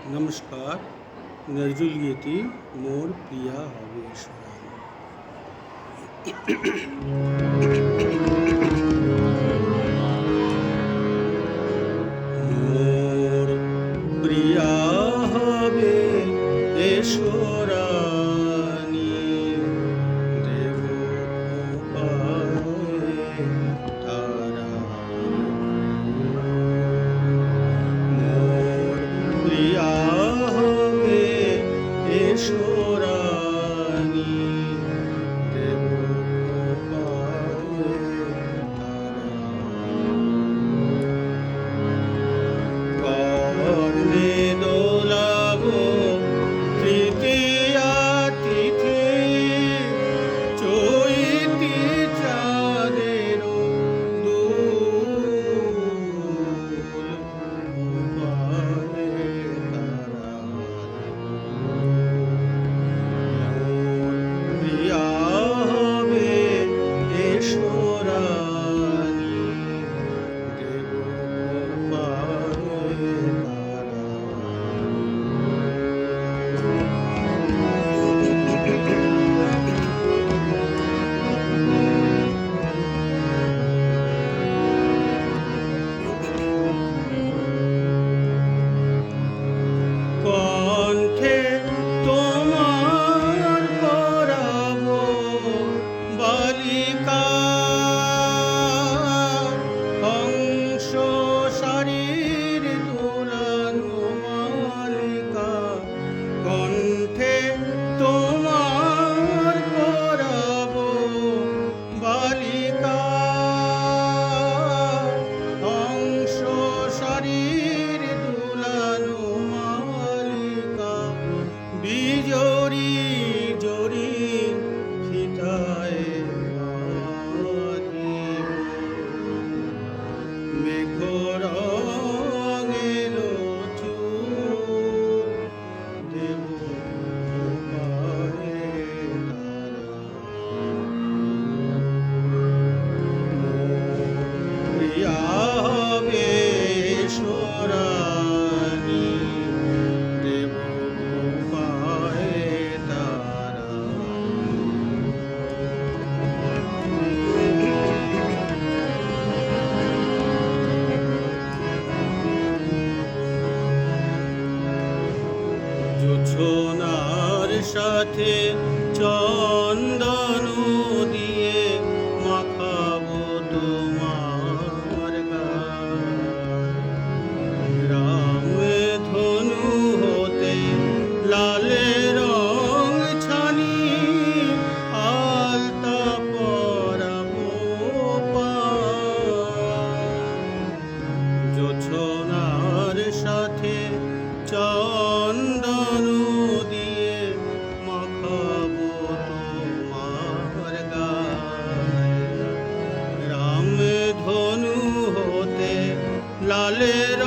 नमस्कार। नजरुल गीति मोर प्रिया हवे सराय। मोर प्रिया हवे ईश्वरानी देव कृपाए तारा। मोर प्रिया हवे ईश्वरानी देव कृपाए तारा। কর্ণে দোলাব তৃতীয়া তিথি চৈতি চাঁদের দোল উপায়ে তারা। মোর প্রিয়া হবে ঈশ্বরানী দেব কৃপায়ে তারা। কণ্ঠে তোমার করাবো বালিকা হংস শারীর দুলানো মালিকা। কণ্ঠে তোমার করাবো বালিকা হংস শারীর দুলানো মালিকা। বিজরি জরি ফিতায় বাঁধিব মেঘ রঙেলো চুল দেব কৃপায়ে তারা। মোর প্রিয়া হবে ঈশ্বরানী দেব কৃপায়ে তারা। জোছনার সাথে চন্দন দিয়ে মাখাবো তোমার গায়। রামে ধনু হতে লালে রং ছানি আলতা পরাবো পায়। জোছনার সাথে চন্দন দিয়ে মাখাবো তোমার গায়। রাম ধনু হতে লালের